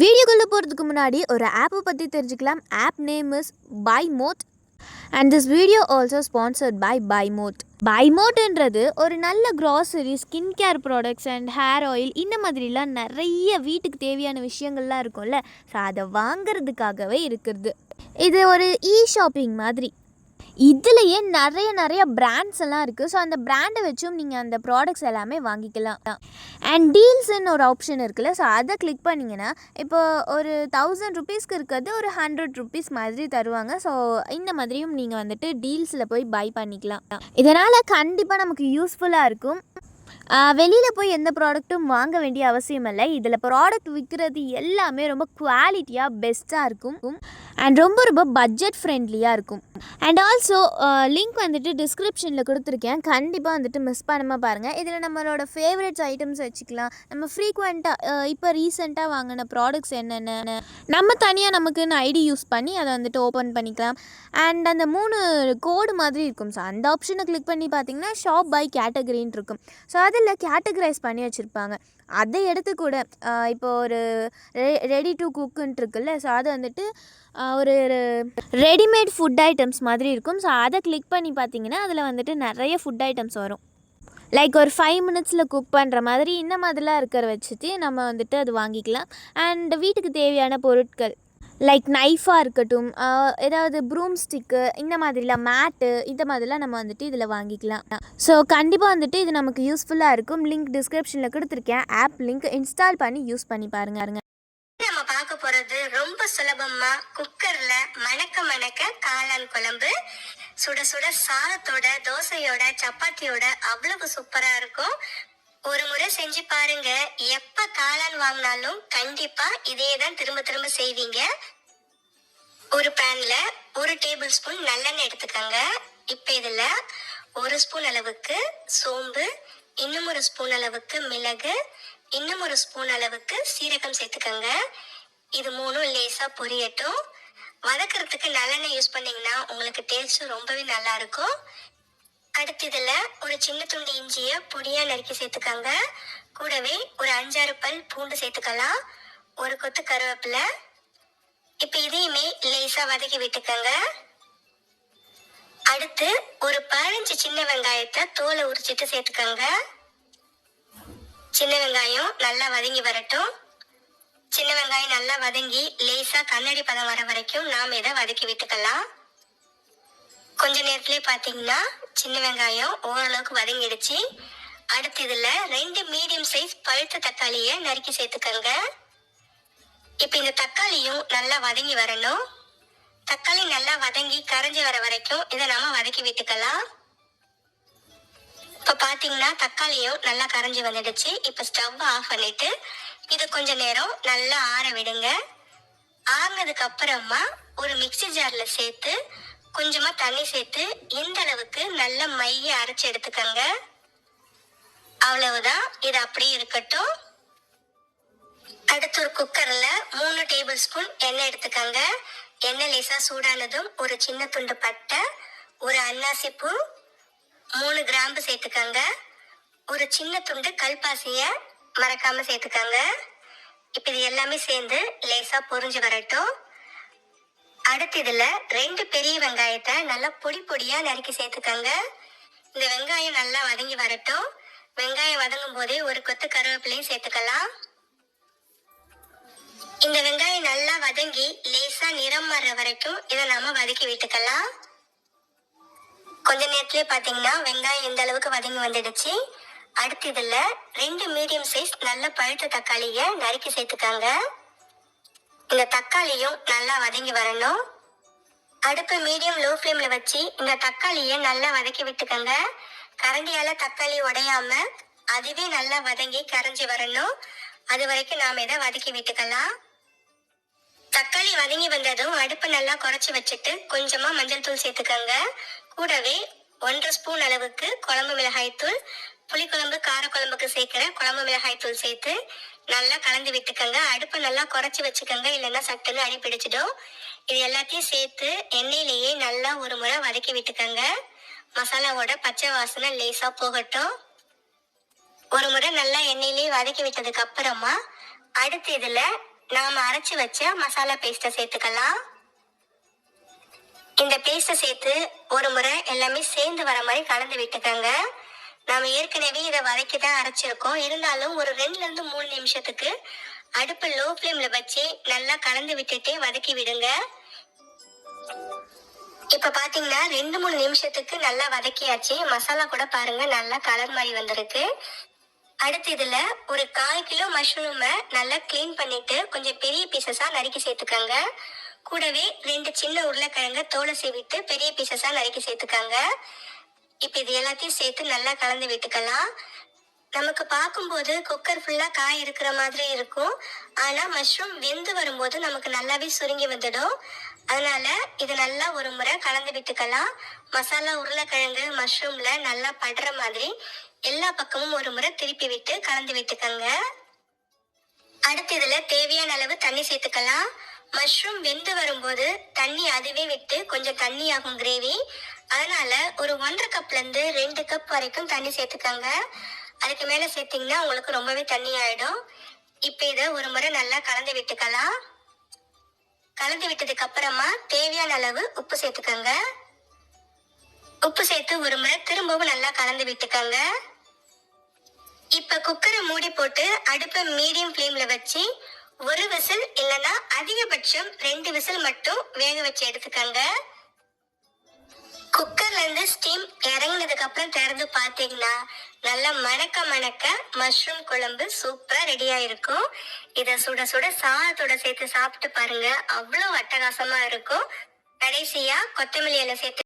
வீடியோக்குள்ளே போகிறதுக்கு முன்னாடி ஒரு ஆப்பை பற்றி தெரிஞ்சுக்கலாம். App name is Bymode and this video also sponsored by Bymode. பைமோட்ன்றது ஒரு நல்ல grocery, skin care products and hair oil இந்த மாதிரிலாம் நிறைய வீட்டுக்கு தேவையான விஷயங்கள்லாம் இருக்கும்ல. ஸோ அதை வாங்கிறதுக்காகவே இருக்கிறது. இது ஒரு ஷாப்பிங் மாதிரி. இதுலேயே நிறைய பிராண்ட்ஸ் எல்லாம் இருக்குது. ஸோ அந்த பிராண்டை வச்சும் நீங்கள் அந்த ப்ராடக்ட்ஸ் எல்லாமே வாங்கிக்கலாம். அண்ட் டீல்ஸ்ன்னு ஒரு ஆப்ஷன் இருக்குல்ல, ஸோ அதை கிளிக் பண்ணிங்கன்னா இப்போ ஒரு 1000 ருபீஸ்க்கு இருக்கிறது ஒரு 100 ருபீஸ் மாதிரி தருவாங்க. ஸோ இந்த மாதிரியும் நீங்கள் வந்துட்டு டீல்ஸில் போய் பை பண்ணிக்கலாம். இதனால் கண்டிப்பாக நமக்கு யூஸ்ஃபுல்லாக இருக்கும். வெளியில் போய் எந்த ப்ராடக்ட்டும் வாங்க வேண்டிய அவசியம் இல்லை. இதில் ப்ராடக்ட் விற்கிறது எல்லாமே ரொம்ப குவாலிட்டியாக பெஸ்ட்டாக இருக்கும் அண்ட் ரொம்ப பட்ஜெட் ஃப்ரெண்ட்லியாக இருக்கும். அண்ட் ஆல்சோ லிங்க் வந்துட்டு டிஸ்கிரிப்ஷனில் கொடுத்துருக்கேன். கண்டிப்பாக வந்துட்டு மிஸ் பண்ணாமல் பாருங்கள். இதில் நம்மளோட ஃபேவரட்ஸ் ஐட்டம்ஸ் வச்சுக்கலாம். நம்ம ஃப்ரீக்வெண்ட்டாக இப்போ ரீசெண்டாக வாங்கின ப்ராடக்ட்ஸ் என்னென்ன நம்ம தனியாக நமக்குன்னு ஐடி யூஸ் பண்ணி அதை வந்துட்டு ஓப்பன் பண்ணிக்கலாம். அண்ட் அந்த 3 கோடு மாதிரி இருக்கும். ஸோ அந்த ஆப்ஷனை கிளிக் பண்ணி பார்த்தீங்கன்னா ஷாப் பை கேட்டகரின்னு இருக்கும். ஸோ அதில் கேட்டகரைஸ் பண்ணி வச்சுருப்பாங்க. அதை எடுத்து கூட இப்போ ஒரு ரெடி டு குக்குன்ட்டு இருக்குல்ல, ஸோ அது வந்துட்டு ஒரு ரெடிமேட் ஃபுட் ஐட்டம்ஸ் மாதிரி இருக்கும். ஸோ அதை கிளிக் பண்ணி பார்த்தீங்கன்னா அதில் வந்துட்டு நிறைய ஃபுட் ஐட்டம்ஸ் வரும். லைக் ஒரு 5 மினிட்ஸில் குக் பண்ணுற மாதிரி இந்த மாதிரிலாம் இருக்கிற வச்சுட்டு நம்ம வந்துட்டு அது வாங்கிக்கலாம். அண்ட் வீட்டுக்கு தேவையான பொருட்கள் லைக் நைஃபாக இருக்கட்டும், ஏதாவது ப்ரூம் ஸ்டிக்கு, இந்த மாதிரிலாம் மேட்டு, இந்த மாதிரிலாம் நம்ம வந்துட்டு இதில் வாங்கிக்கலாம். ஸோ கண்டிப்பாக வந்துட்டு இது நமக்கு யூஸ்ஃபுல்லாக இருக்கும். லிங்க் டிஸ்கிரிப்ஷனில் கொடுத்துருக்கேன். ஆப் லிங்க் இன்ஸ்டால் பண்ணி யூஸ் பண்ணி பாருங்க. நம்ம பார்க்க போறது ரொம்ப சுலபமா குக்கர்ல மணக்க காளான் குழம்பு. சுட சுட சாதத்தோட, தோசையோட, சப்பாத்தியோட அவ்வளவு சூப்பரா இருக்கும். ஒரு முறை செஞ்சு பாருங்க. எப்ப காளான் வாங்கினாலும் கண்டிப்பா இதே தான் திரும்ப செய்வீங்க. ஒரு பேன்ல 1 டேபிள் ஸ்பூன் நல்லெண்ணெய் எடுத்துக்கோங்க. இப்ப இதுல 1 ஸ்பூன் அளவுக்கு சோம்பு, இன்னும் 1 ஸ்பூன் அளவுக்கு மிளகு, இன்னும் 1 ஸ்பூன் அளவுக்கு சீரகம் சேர்த்துக்கோங்க. இது 3 லேசா பொரியட்டும். வதக்கிறதுக்கு நல்லெண்ணெய் யூஸ் பண்ணீங்கன்னா உங்களுக்கு டேஸ்ட் ரொம்பவே நல்லா இருக்கும். அடுத்து இதுல ஒரு சின்ன துண்டு இஞ்சிய பொடியா நறுக்கி சேர்த்துக்கோங்க. கூடவே ஒரு 5-6 பல் பூண்டு சேர்த்துக்கலாம். ஒரு கொத்து கருவேப்பிலை. இப்ப இதையுமே லேசா வதக்கி விட்டுக்கோங்க. அடுத்து ஒரு 15 சின்ன வெங்காயத்தை தோலை உரிச்சிட்டு சேர்த்துக்கோங்க. சின்ன வெங்காயம் நல்லா வதங்கி வரட்டும். சின்ன வெங்காயம் நல்லா வதங்கி லேசா கண்ணாடி பதம் வர வரைக்கும் நாம இதை வதக்கி விட்டுக்கலாம். கொஞ்ச நேரத்திலே பாத்தீங்கன்னா சின்ன வெங்காயம் ஓரளவுக்கு வதங்கிடுச்சு. அடுத்து இதுல 2 மீடியம் சைஸ் பழுத்த தக்காளியை நறுக்கி சேர்த்துக்கோங்க. இப்ப இந்த தக்காளியும் நல்லா வதங்கி வரணும். தக்காளி நல்லா வதங்கி கரைஞ்சி வர வரைக்கும் இதை நாம வதக்கி விட்டுக்கலாம். இப்ப பாத்தீங்கன்னா தக்காளியும் நல்லா கரைஞ்சி வந்துடுச்சு. இப்ப ஸ்டவ் ஆஃப் பண்ணிட்டு இது கொஞ்ச நேரம் நல்லா ஆற விடுங்க. ஆறுனதுக்கு அப்புறமா ஒரு மிக்ஸி ஜார்ல சேர்த்து கொஞ்சமா தண்ணி சேர்த்து இந்த அளவுக்கு நல்ல மைய அரைச்சு எடுத்துக்கோங்க. அவ்வளவுதான், இது அப்படியே இருக்கட்டும். அடுத்து ஒரு குக்கர்ல 3 டேபிள் ஸ்பூன் எண்ணெய் எடுத்துக்கோங்க. எண்ணெய் லேசா சூடானதும் ஒரு சின்ன துண்டு பட்டை, ஒரு அன்னாசி பூ, 3 கிராம்பு சேர்த்துக்கோங்க. ஒரு சின்ன துண்டு கல்பாசிய மறக்காம சேர்த்துக்கோங்க. இப்ப இது எல்லாமே சேர்ந்து லேசா பொரிஞ்சு வரட்டும். அடுத்து இதுல 2 பெரிய வெங்காயத்தை நல்லா பொடியா நறுக்கி சேர்த்துக்கோங்க. இந்த வெங்காயம் நல்லா வதங்கி வரட்டும். வெங்காயம் வதங்கும் போதே ஒரு கொத்து கருவேப்பிலையும் சேர்த்துக்கலாம். இந்த வெங்காயம் நல்லா வதங்கி லேசா நிறம் மாற வரைக்கும் இதை நாம வதக்கி விட்டுக்கலாம். கொஞ்ச நேரத்திலே பாத்தீங்கன்னா வெங்காயம் இந்த அளவுக்கு வதங்கி வந்துடுச்சு. அடுத்து இதுல 2 மீடியம் சைஸ் நல்ல பழுத்த தக்காளிய நறுக்கி சேர்த்துக்காங்க. இந்த தக்காளியும் நல்லா வதங்கி வரணும். அடுப்பு மீடியம் லோ ஃப்ளேம்ல வச்சு இந்த தக்காளிய நல்லா வதக்கி விட்டுக்கோங்க. கரண்டியால தக்காளி உடையாம அதுவே நல்லா வதங்கி கரைஞ்சி வரணும். அது வரைக்கும் நாம இதை வதக்கி விட்டுக்கலாம். தக்காளி வதங்கி வந்ததும் அடுப்பு நல்லா குறைச்சி வச்சுட்டு கொஞ்சமா மஞ்சள் தூள் சேர்த்துக்கோங்க. கூடவே 1 ஸ்பூன் அளவுக்கு குழம்பு மிளகாய் தூள், புளிக்குழம்பு காரக்குழம்புக்கு சேர்க்கிற குழம்பு மிளகாய் தூள் சேர்த்து நல்லா கலந்து விட்டுக்கோங்க. அடுப்பை நல்லா குறைச்சி வச்சுக்கோங்க, இல்லைன்னா சட்டுன்னு அடி பிடிச்சிடும். இது எல்லாத்தையும் சேர்த்து எண்ணெயிலேயே நல்லா ஒரு முறை வதக்கி விட்டுக்கோங்க. மசாலாவோட பச்சை வாசனை லேசா போகட்டும். ஒரு முறை நல்லா எண்ணெயிலேயே வதக்கி விட்டதுக்கு அப்புறமா அடுத்து இதுல நாம அரைச்சு வச்ச மசாலா பேஸ்ட்டை சேர்த்துக்கலாம். இந்த பேஸ்ட்டை சேர்த்து ஒரு முறை எல்லாமே சேர்ந்து வர மாதிரி கலந்து விட்டுக்கோங்க. நாம ஏற்கனவே இதை வதக்கி தான் அரைச்சிருக்கோம். இருந்தாலும் ஒரு 2ல இருந்து 3 நிமிஷத்துக்கு அடுப்பு லோ ஃப்ளேம்ல வச்சு நல்லா கலந்து விட்டுட்டே வதக்கி விடுங்க. இப்ப பாத்தீங்கன்னா 2-3 நிமிஷத்துக்கு நல்லா வதக்கியாச்சு. மசாலா கூட பாருங்க நல்லா கலர் மாதிரி வந்திருக்கு. அடுத்து இதுல ஒரு 1/4 கிலோ மஷ்ரூமை நல்லா கிளீன் பண்ணிட்டு கொஞ்சம் பெரிய பீசஸா நறுக்கி சேர்த்துக்கோங்க. கூடவே 2 சின்ன உருளைக்கிழங்க தோலை சீவிட்டு பெரிய பீசஸா நறுக்கி சேர்த்துக்கோங்க. இப்ப இது எல்லாத்தையும் சேர்த்து நல்லா கலந்து விட்டுக்கலாம். நமக்கு பார்க்கும்போது குக்கர் ஃபுல்லா காய் இருக்கிற மாதிரி இருக்கும். ஆனா மஷ்ரூம் வெந்து வரும்போது நமக்கு நல்லாவே சுருங்கி வந்துடும். அதனால இது நல்லா ஒரு முறை கலந்து விட்டுக்கலாம். மசாலா உருளைக்கிழங்கு மஷ்ரூம்ல நல்லா படுற மாதிரி எல்லா பக்கமும் ஒரு முறை திருப்பி விட்டு கலந்து விட்டுக்கோங்க. அடுத்து இதுல தேவையான அளவு தண்ணி சேர்த்துக்கலாம். மஷ்ரூம் வெந்து வரும்போது தண்ணி அதுவே விட்டு கொஞ்சம் தண்ணி ஆகும் கிரேவி. அதனால ஒரு 1.5 கப்ல இருந்து 2 கப் வரைக்கும் தண்ணி சேர்த்துக்கோங்க. அதுக்கு மேல சேர்த்தீங்கன்னா உங்களுக்கு ரொம்பவே தண்ணி ஆயிடும். இப்ப இதை ஒரு முறை நல்லா கலந்து விட்டுக்கலாம். கலந்து விட்டதுக்கு அப்புறமா தேவையான அளவு உப்பு சேர்த்துக்கோங்க. உப்பு சேர்த்து ஒரு முறை திரும்பவும் நல்லா கலந்து விட்டுக்கோங்க. இப்ப குக்கரை மூடி போட்டு அடுப்பை மீடியம் ஃப்ளேம்ல வச்சு ஒரு விசில் இல்லைன்னா அதிகபட்சம் 2 விசில் மட்டும் வேக வச்சு எடுத்துக்கோங்க. குக்கர்ல இருந்து ஸ்டீம் இறங்கினதுக்கு அப்புறம் திறந்து பார்த்தீங்கன்னா நல்லா மணக்க மஷ்ரூம் குழம்பு சூப்பரா ரெடியா இருக்கும். இத சுட சுட சாதத்தோட சேர்த்து சாப்பிட்டு பாருங்க, அவ்வளோ அட்டகாசமா இருக்கும். கடைசியா கொத்தமல்லி இலை சேர்த்து